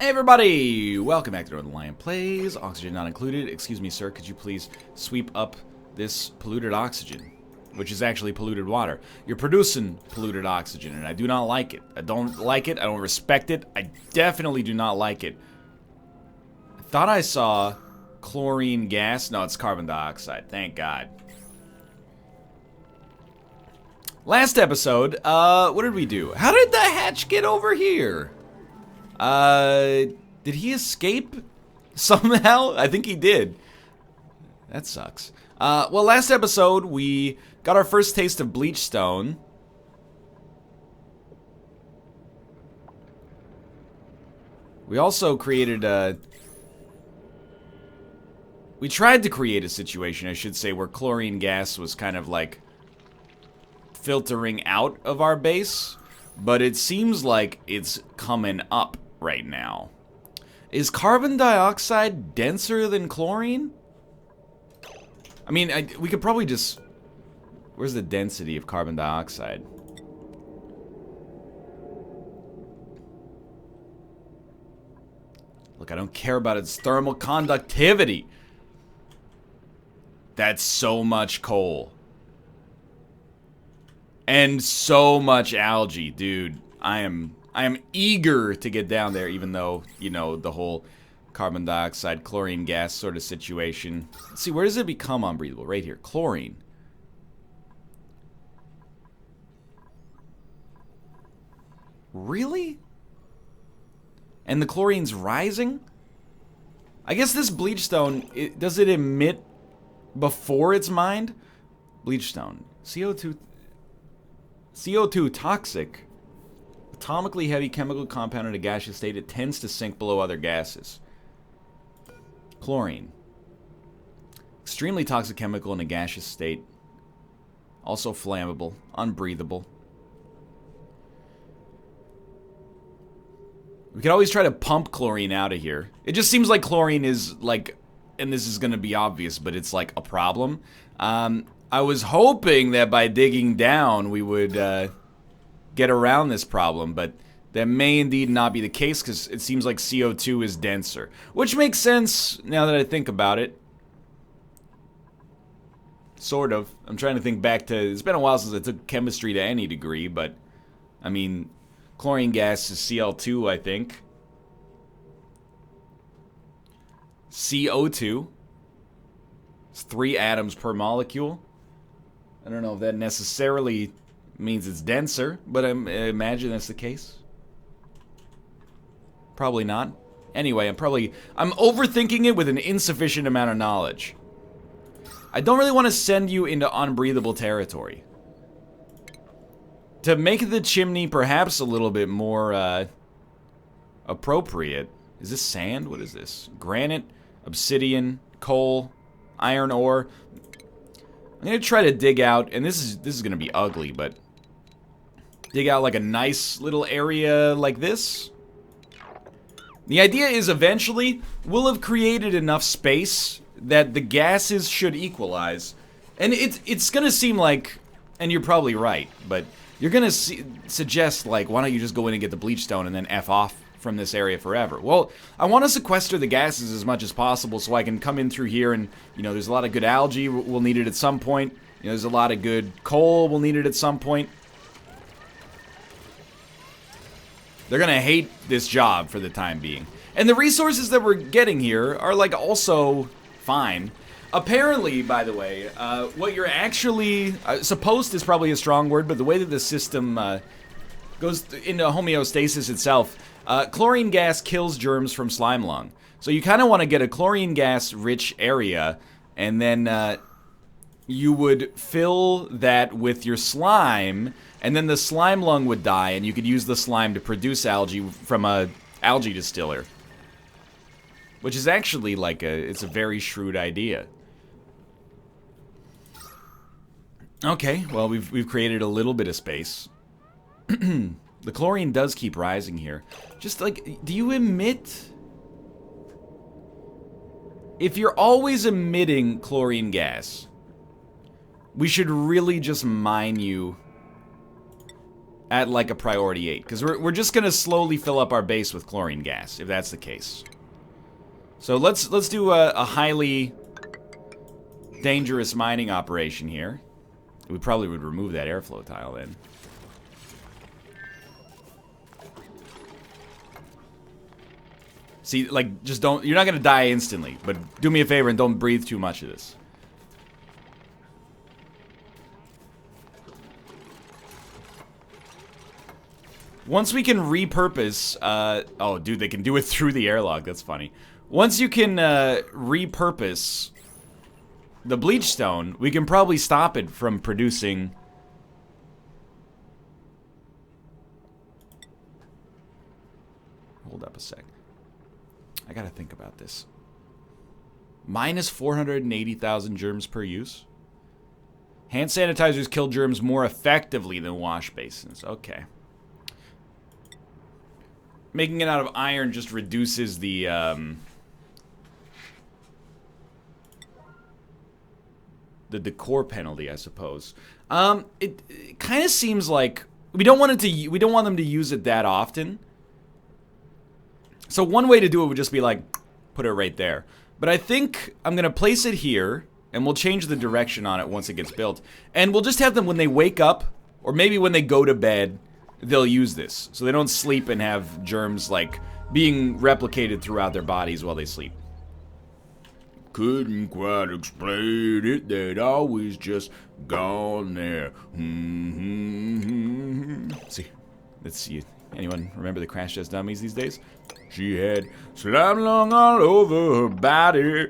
Hey everybody! Welcome back to Northernlion Plays. Oxygen not included. Excuse me, sir, could you please sweep up this polluted oxygen? Which is actually polluted water. You're producing polluted oxygen, and I do not like it. I don't like it. I don't respect it. I definitely do not like it. I thought I saw chlorine gas. No, it's carbon dioxide. Thank God. Last episode, what did we do? How did the hatch get over here? Did he escape somehow? I think he did. That sucks. Well, last episode, we got our first taste of bleach stone. We also created we tried to create a situation, I should say, where chlorine gas was kind of like filtering out of our base, but it seems like it's coming up right now. Is carbon dioxide denser than chlorine? I mean, we could probably just... Where's the density of carbon dioxide? Look, I don't care about its thermal conductivity. That's so much coal. And so much algae, dude. I am eager to get down there, even though, you know, the whole carbon dioxide, chlorine gas sort of situation. Let's see, where does it become unbreathable? Right here, chlorine. Really? And the chlorine's rising? I guess this bleach stone, does it emit before it's mined? Bleach stone. CO2 toxic. Atomically heavy chemical compound in a gaseous state, it tends to sink below other gases. Chlorine. Extremely toxic chemical in a gaseous state. Also flammable. Unbreathable. We could always try to pump chlorine out of here. It just seems like chlorine is like, and this is going to be obvious, but it's like a problem. I was hoping that by digging down we would get around this problem, but that may indeed not be the case because it seems like CO2 is denser. Which makes sense now that I think about it. Sort of. I'm trying to think back to... It's been a while since I took chemistry to any degree, but... I mean, chlorine gas is Cl2, I think. CO2. It's 3 atoms per molecule. I don't know if that necessarily means it's denser, but I imagine that's the case. Probably not. Anyway, I'm overthinking it with an insufficient amount of knowledge. I don't really want to send you into unbreathable territory. To make the chimney perhaps a little bit more appropriate. Is this sand? What is this? Granite, obsidian, coal, iron ore. I'm gonna try to dig out, and this is gonna be ugly, but dig out like a nice little area like this. The idea is eventually we'll have created enough space that the gases should equalize, and it's gonna seem like, and you're probably right, but you're gonna suggest like, why don't you just go in and get the bleach stone and then F off from this area forever? Well, I want to sequester the gases as much as possible so I can come in through here and, you know, there's a lot of good algae, we'll need it at some point. You know, there's a lot of good coal, we'll need it at some point. They're gonna hate this job for the time being. And the resources that we're getting here are, like, also fine. Apparently, by the way, what you're actually... supposed is probably a strong word, but the way that the system goes into homeostasis itself... chlorine gas kills germs from slime lung. So you kind of want to get a chlorine gas rich area, and then you would fill that with your slime, and then the slime lung would die, and you could use the slime to produce algae from a algae distiller. Which is actually like it's a very shrewd idea. Okay, well we've created a little bit of space. The chlorine does keep rising here. Just like, do you emit? If you're always emitting chlorine gas, we should really just mine you at like a priority 8. Because we're just going to slowly fill up our base with chlorine gas, if that's the case. So let's do a highly dangerous mining operation here. We probably would remove that airflow tile then. See, like, just don't... You're not going to die instantly, but do me a favor and don't breathe too much of this. Once we can repurpose... oh, dude, they can do it through the airlock. That's funny. Once you can repurpose the bleach stone, we can probably stop it from producing... Hold up a sec. I gotta think about this. Minus 480,000 germs per use. Hand sanitizers kill germs more effectively than wash basins. Okay. Making it out of iron just reduces the decor penalty, I suppose. It kind of seems like we don't want them to use it that often. So one way to do it would just be like, put it right there. But I think I'm going to place it here, and we'll change the direction on it once it gets built. And we'll just have them, when they wake up, or maybe when they go to bed, they'll use this. So they don't sleep and have germs, like, being replicated throughout their bodies while they sleep. Couldn't quite explain it, that I was just gone there. See, let's see. Anyone remember the Crash Test Dummies these days? She had slime lung all over her body. I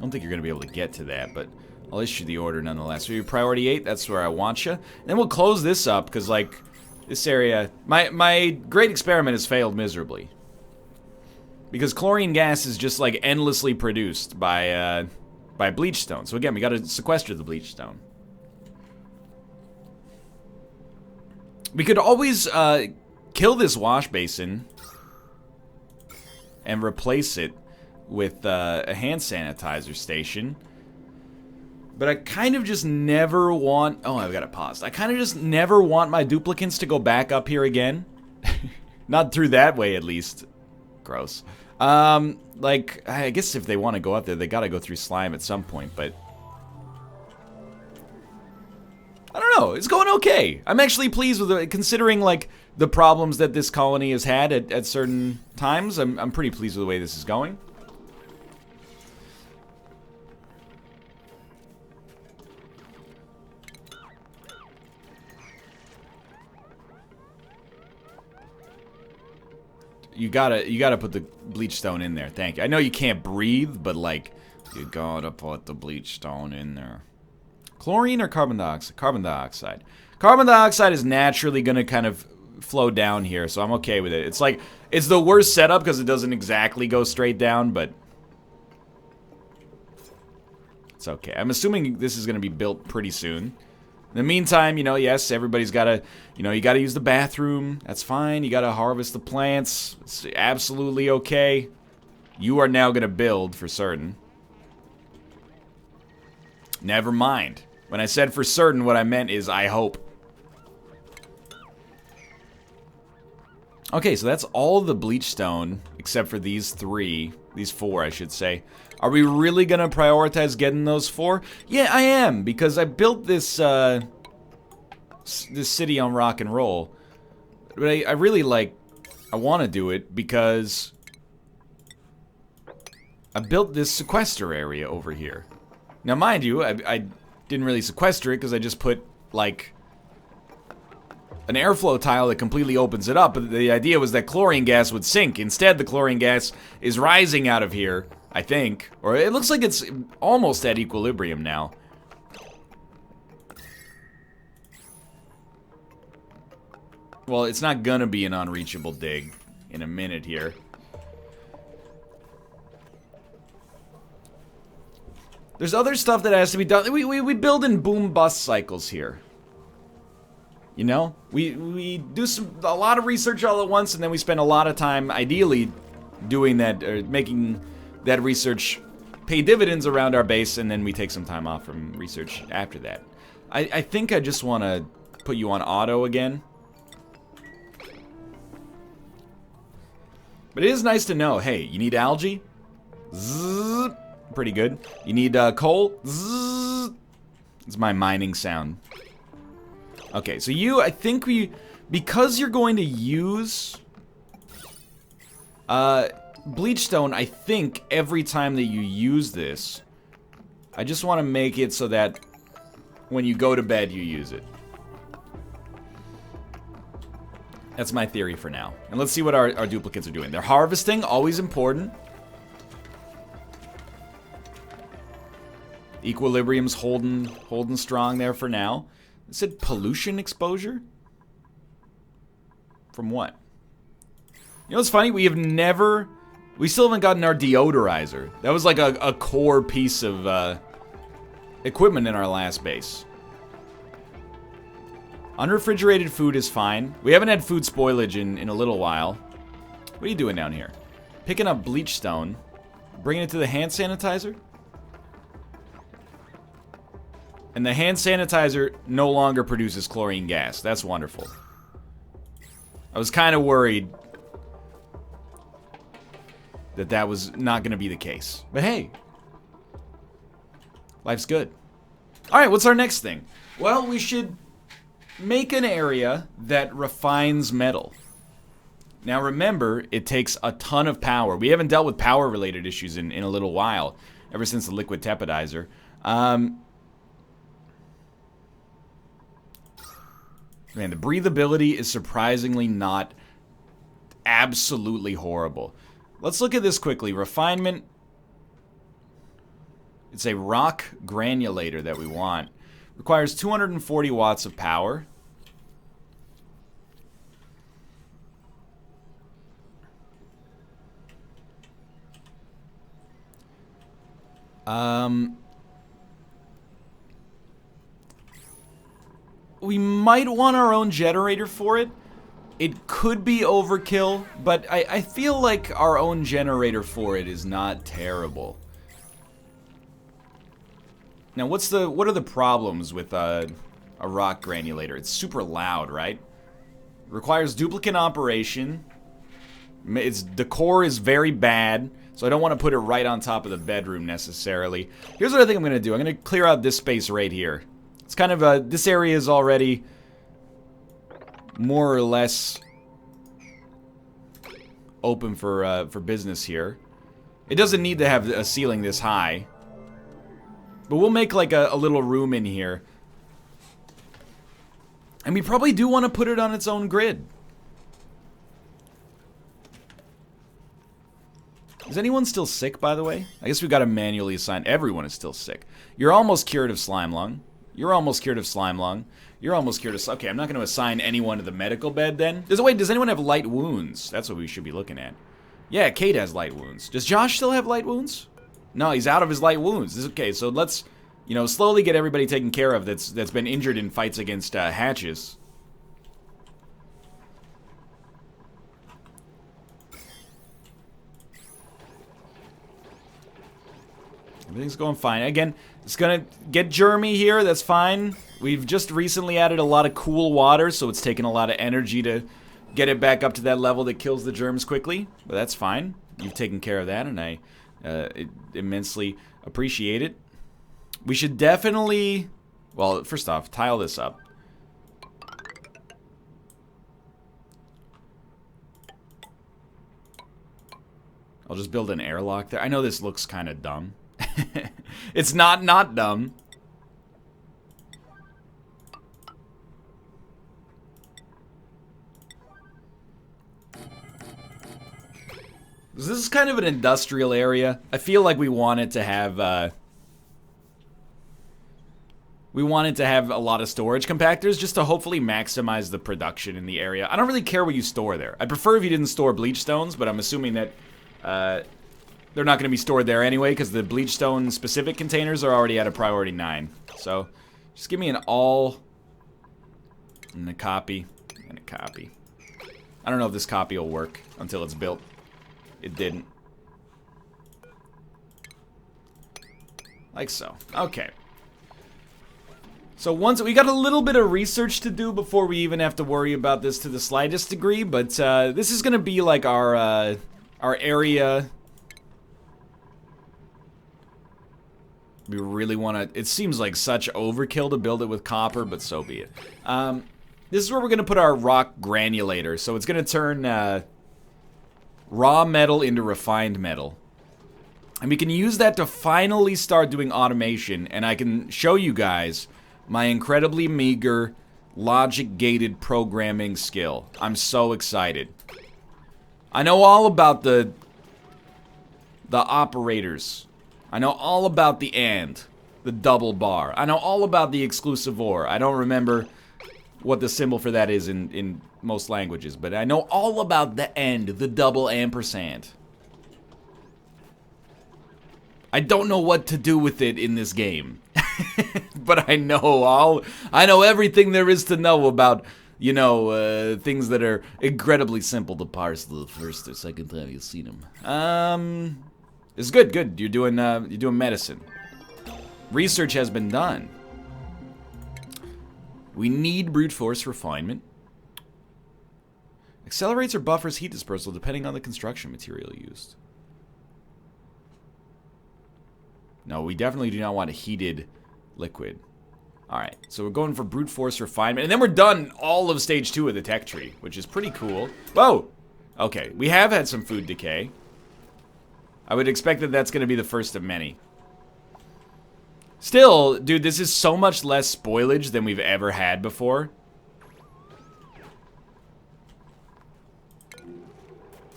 don't think you're going to be able to get to that, but I'll issue the order nonetheless. So your priority 8, that's where I want you. And then we'll close this up, because, like, this area... My great experiment has failed miserably. Because chlorine gas is just, like, endlessly produced by bleach stone. So again, we gotta sequester the bleach stone. We could always kill this wash basin and replace it with a hand sanitizer station. But I kind of just never want... Oh, I've got it paused. I kind of just never want my duplicants to go back up here again. Not through that way, at least. Gross. Like, I guess if they want to go up there, they gotta go through slime at some point, but... I don't know. It's going okay. I'm actually pleased with it, considering, like, the problems that this colony has had at certain times. I'm pretty pleased with the way this is going. You gotta put the bleach stone in there. Thank you. I know you can't breathe, but, like, you gotta put the bleach stone in there. Chlorine or carbon dioxide? Carbon dioxide. Carbon dioxide is naturally going to kind of flow down here, so I'm okay with it. It's like, it's the worst setup because it doesn't exactly go straight down, but it's okay. I'm assuming this is going to be built pretty soon. In the meantime, you know, yes, everybody's got to, you know, you got to use the bathroom. That's fine. You got to harvest the plants. It's absolutely okay. You are now going to build for certain. Never mind. When I said for certain, what I meant is I hope. Okay, so that's all the bleach stone, except for these 4, I should say. Are we really gonna prioritize getting those 4? Yeah, I am, because I built this, this city on rock and roll. But I really, like, I want to do it because I built this sequester area over here. Now, mind you, I didn't really sequester it because I just put, like, an airflow tile that completely opens it up. But the idea was that chlorine gas would sink. Instead, the chlorine gas is rising out of here, I think. Or it looks like it's almost at equilibrium now. Well, it's not gonna be an unreachable dig in a minute here. There's other stuff that has to be done. We build in boom-bust cycles here. You know? We do a lot of research all at once, and then we spend a lot of time, ideally, doing that, or making that research pay dividends around our base, and then we take some time off from research after that. I think I just want to put you on auto again. But it is nice to know, hey, you need algae? Zzz, pretty good. You need coal? Zzz. It's my mining sound. Okay, so you, I think because you're going to use bleachstone, I think every time that you use this, I just want to make it so that when you go to bed, you use it. That's my theory for now. And let's see what our duplicates are doing. They're harvesting, always important. Equilibrium's holding strong there for now. It said pollution exposure? From what? You know what's funny? We still haven't gotten our deodorizer. That was like a core piece of equipment in our last base. Unrefrigerated food is fine. We haven't had food spoilage in a little while. What are you doing down here? Picking up bleachstone. Bringing it to the hand sanitizer? And the hand sanitizer no longer produces chlorine gas. That's wonderful. I was kind of worried that was not going to be the case. But hey, life's good. Alright, what's our next thing? Well, we should make an area that refines metal. Now remember, it takes a ton of power. We haven't dealt with power-related issues in a little while, ever since the liquid tepidizer. Man, the breathability is surprisingly not absolutely horrible. Let's look at this quickly. Refinement. It's a rock granulator that we want. Requires 240 watts of power. We might want our own generator for it. It could be overkill, but I feel like our own generator for it is not terrible. Now, what are the problems with a rock granulator? It's super loud, right? It requires duplicant operation. The core is very bad, so I don't want to put it right on top of the bedroom necessarily. Here's what I think I'm going to do. I'm going to clear out this space right here. It's kind of this area is already more or less open for business here. It doesn't need to have a ceiling this high, but we'll make like a little room in here. And we probably do want to put it on its own grid. Is anyone still sick, by the way? I guess we've got to manually assign. Everyone is still sick. You're almost cured of slime lung. You're almost cured of slime lung. You're almost cured of... Okay, I'm not going to assign anyone to the medical bed then. Wait, does anyone have light wounds? That's what we should be looking at. Yeah, Kate has light wounds. Does Josh still have light wounds? No, he's out of his light wounds. Okay, so let's, slowly get everybody taken care of that's been injured in fights against hatches. Everything's going fine. Again, it's gonna get germy here, that's fine. We've just recently added a lot of cool water, so it's taken a lot of energy to get it back up to that level that kills the germs quickly. But that's fine. You've taken care of that, and I immensely appreciate it. We should definitely... Well, first off, tile this up. I'll just build an airlock there. I know this looks kind of dumb. It's not dumb. This is kind of an industrial area. I feel like we want it to have a lot of storage compactors just to hopefully maximize the production in the area. I don't really care what you store there. I'd prefer if you didn't store bleach stones, but I'm assuming that they're not going to be stored there anyway because the bleach stone specific containers are already at a priority 9. So just give me an all and a copy and a copy. I don't know if this copy will work until it's built. It didn't. Like so. Okay. So once we got a little bit of research to do before we even have to worry about this to the slightest degree, but this is gonna be like our area. We really want to. It seems like such overkill to build it with copper, but so be it. This is where we're gonna put our rock granulator. So it's gonna turn raw metal into refined metal. And we can use that to finally start doing automation, and I can show you guys my incredibly meager, logic-gated programming skill. I'm so excited. I know all about the operators. I know all about the AND, the double bar. I know all about the exclusive OR. I don't remember what the symbol for that is in most languages, but I know all about the AND, the double ampersand. I don't know what to do with it in this game. But I know everything there is to know about, you know, things that are incredibly simple to parse the first or second time you've seen them. It's good. You're doing medicine. Research has been done. We need brute force refinement. Accelerates or buffers heat dispersal depending on the construction material used. No, we definitely do not want a heated liquid. Alright, so we're going for brute force refinement. And then we're done all of stage 2 of the tech tree, which is pretty cool. Whoa! Okay, we have had some food decay. I would expect that that's going to be the first of many. Still, dude, this is so much less spoilage than we've ever had before.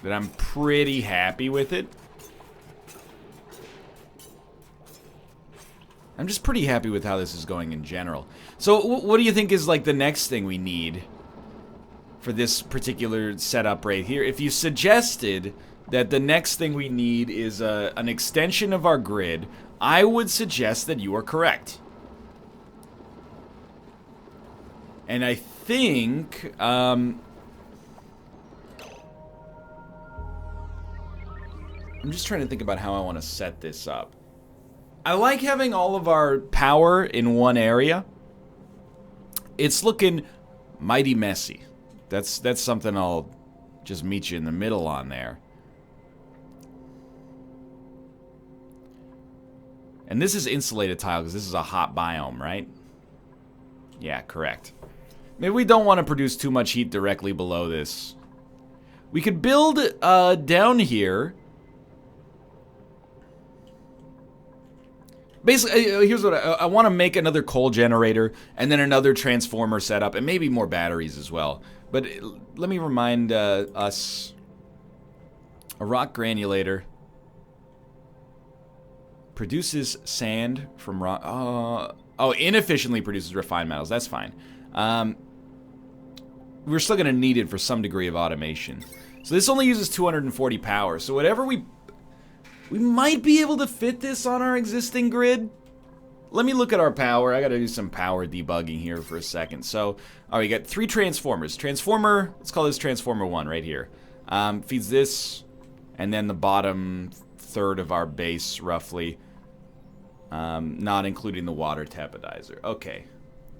That I'm pretty happy with it. I'm just pretty happy with how this is going in general. So, what do you think is, like, the next thing we need for this particular setup right here? If you suggested that the next thing we need is an extension of our grid, I would suggest that you are correct. And I think, I'm just trying to think about how I want to set this up. I like having all of our power in one area. It's looking mighty messy. That's something I'll just meet you in the middle on there. And this is insulated tile because this is a hot biome, right? Yeah, correct. Maybe we don't want to produce too much heat directly below this. We could build down here. Basically, here's what I want to make another coal generator and then another transformer setup and maybe more batteries as well. But let me remind us, a rock granulator produces sand from rock. Oh, inefficiently produces refined metals. That's fine. We're still going to need it for some degree of automation. So this only uses 240 power. So whatever we might be able to fit this on our existing grid. Let me look at our power. I gotta do some power debugging here for a second. So, all right, we got 3 transformers. Transformer, let's call this Transformer 1 right here. Feeds this, and then the bottom third of our base, roughly. Not including the water tapidizer. Okay,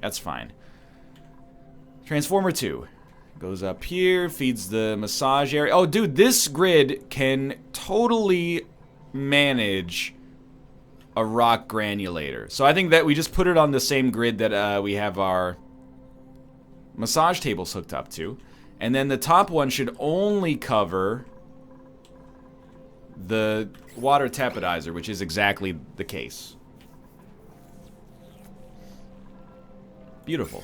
that's fine. Transformer 2 goes up here, feeds the massage area. Oh, dude, this grid can totally manage a rock granulator. So I think that we just put it on the same grid that we have our massage tables hooked up to. And then the top one should only cover the water tapidizer, which is exactly the case. Beautiful.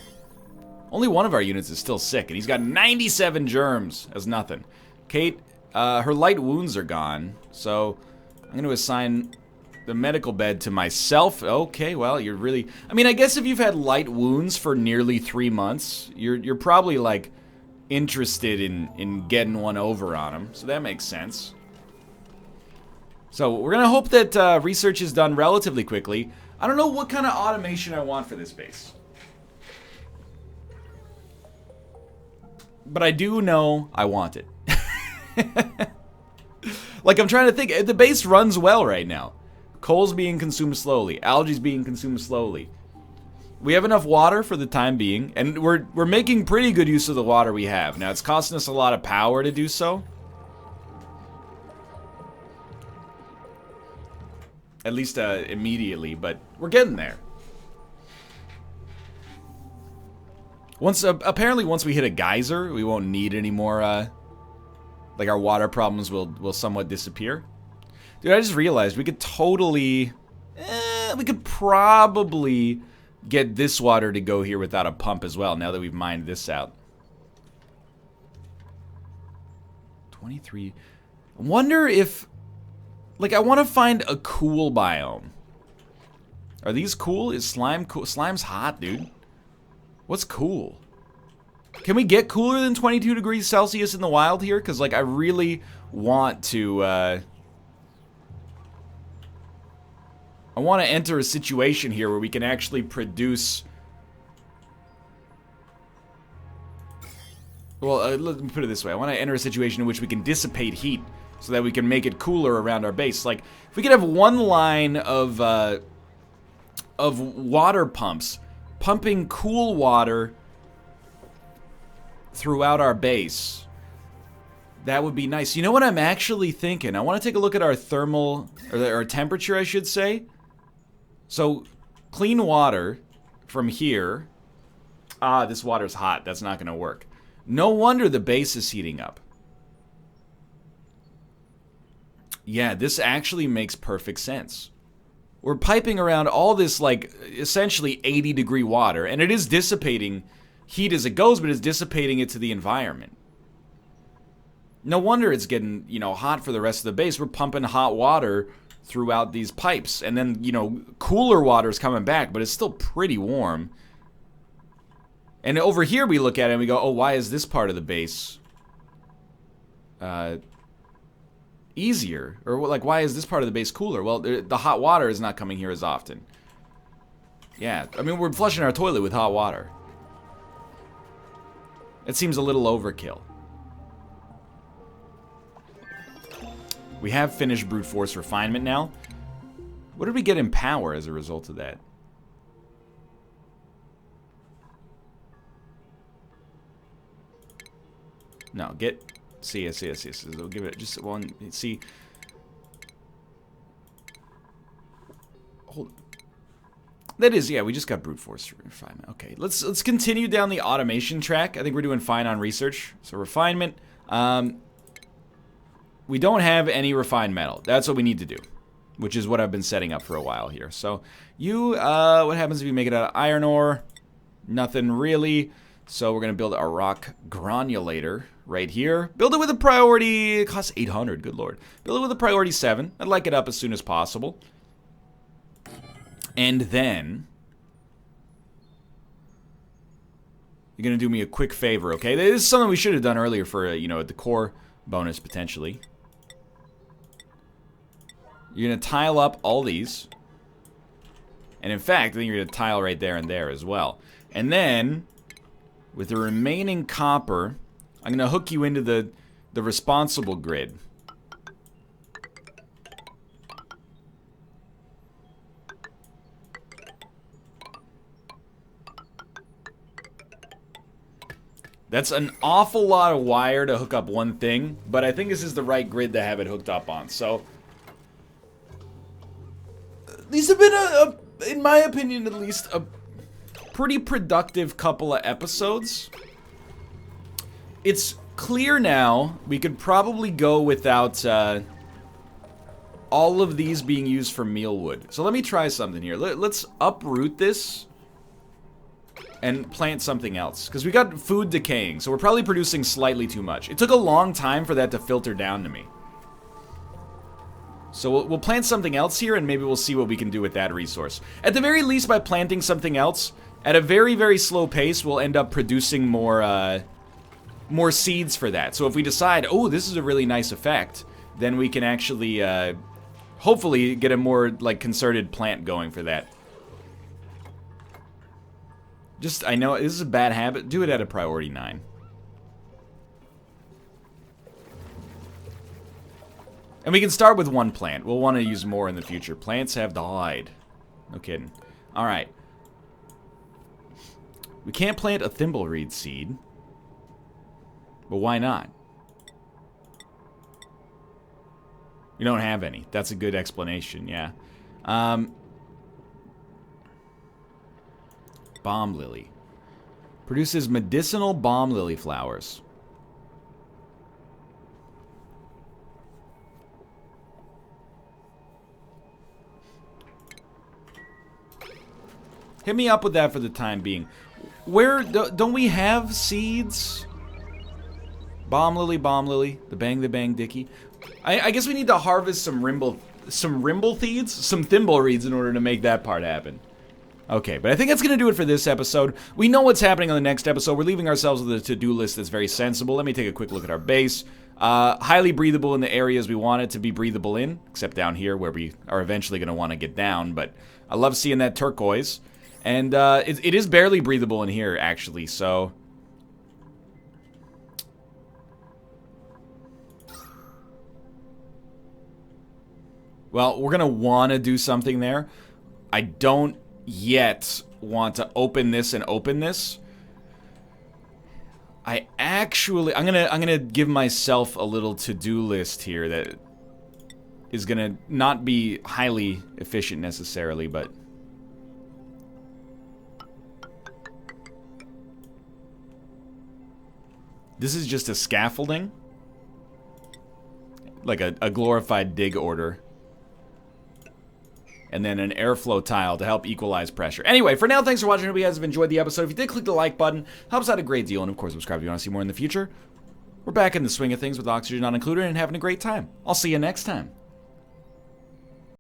Only one of our units is still sick, and he's got 97 germs as nothing. Kate, her light wounds are gone, so I'm going to assign the medical bed to myself. Okay, well, you're really... I mean, I guess if you've had light wounds for nearly 3 months, you're probably, like, interested in getting one over on them. So that makes sense. So we're going to hope that research is done relatively quickly. I don't know what kind of automation I want for this base. But I do know I want it. Like, I'm trying to think. The base runs well right now. Coal's being consumed slowly. Algae's being consumed slowly. We have enough water for the time being, and we're making pretty good use of the water we have. Now, it's costing us a lot of power to do so. At least immediately, but we're getting there. Apparently once we hit a geyser, we won't need any more, like our water problems will somewhat disappear. Dude, I just realized we could totally, we could probably get this water to go here without a pump as well, now that we've mined this out. 23. I wonder if, like, I want to find a cool biome. Are these cool? Is slime cool? Slime's hot, dude. What's cool? Can we get cooler than 22 degrees Celsius in the wild here? Because, like, I really want to, I want to enter a situation here where we can actually produce... Well, let me put it this way. I want to enter a situation in which we can dissipate heat so that we can make it cooler around our base. Like, if we could have one line of water pumps pumping cool water throughout our base, that would be nice. You know what I'm actually thinking? I want to take a look at our thermal, or our temperature, I should say. So, clean water from here. Ah, this water's hot. That's not going to work. No wonder the base is heating up. Yeah, this actually makes perfect sense. We're piping around all this, like, essentially 80-degree water, and it is dissipating heat as it goes, but it's dissipating it to the environment. No wonder it's getting, you know, hot for the rest of the base. We're pumping hot water throughout these pipes, and then, you know, cooler water is coming back, but it's still pretty warm. And over here we look at it and we go, oh, why is this part of the base easier? Or, like, why is this part of the base cooler? Well, the hot water is not coming here as often. Yeah, I mean, we're flushing our toilet with hot water. It seems a little overkill. We have finished brute force refinement now. What did we get in power as a result of that? No, get... See. We'll give it just one... See... Hold... That is, yeah, we just got brute force refinement. Okay, let's continue down the automation track. I think we're doing fine on research. So refinement. We don't have any refined metal. That's what we need to do, which is what I've been setting up for a while here. So you, what happens if you make it out of iron ore? Nothing really. So we're gonna build a rock granulator right here. Build it with a priority. It costs 800. Good lord. Build it with a priority 7. I'd like it up as soon as possible. And then you're gonna do me a quick favor, okay? This is something we should have done earlier for, you know, the core bonus potentially. You're gonna tile up all these, and in fact, I think you're gonna tile right there and there as well. And then, with the remaining copper, I'm gonna hook you into the responsible grid. That's an awful lot of wire to hook up one thing, but I think this is the right grid to have it hooked up on. So, these have been in my opinion at least, a pretty productive couple of episodes. It's clear now we could probably go without all of these being used for mealwood. So let me try something here. Let's uproot this and plant something else, because we got food decaying, so we're probably producing slightly too much. It took a long time for that to filter down to me. So we'll plant something else here, and maybe we'll see what we can do with that resource. At the very least, by planting something else, at a very, very slow pace, we'll end up producing more seeds for that. So if we decide, oh, this is a really nice effect, then we can actually, hopefully, get a more, like, concerted plant going for that. Just, I know, this is a bad habit. Do it at a priority 9. And we can start with one plant. We'll want to use more in the future. Plants have died. No kidding. Alright. We can't plant a thimbleweed seed. But why not? We don't have any. That's a good explanation, yeah. Balm lily. Produces medicinal balm lily flowers. Hit me up with that for the time being. Where don't we have seeds? Balm lily, the bang dicky. I guess we need to harvest some rimbletheeds, some thimbleweeds in order to make that part happen. Okay, but I think that's going to do it for this episode. We know what's happening on the next episode. We're leaving ourselves with a to-do list that's very sensible. Let me take a quick look at our base. Highly breathable in the areas we want it to be breathable in, except down here where we are eventually going to want to get down. But I love seeing that turquoise. And it is barely breathable in here, actually, so... Well, we're going to want to do something there. I don't yet want to open this and open this. I'm gonna give myself a little to-do list here that is going to not be highly efficient necessarily, but... This is just a scaffolding. Like a glorified dig order. And then an airflow tile to help equalize pressure. Anyway, for now, thanks for watching. I hope you guys have enjoyed the episode. If you did, click the like button. Helps out a great deal. And of course, subscribe if you want to see more in the future. We're back in the swing of things with oxygen not included and having a great time. I'll see you next time.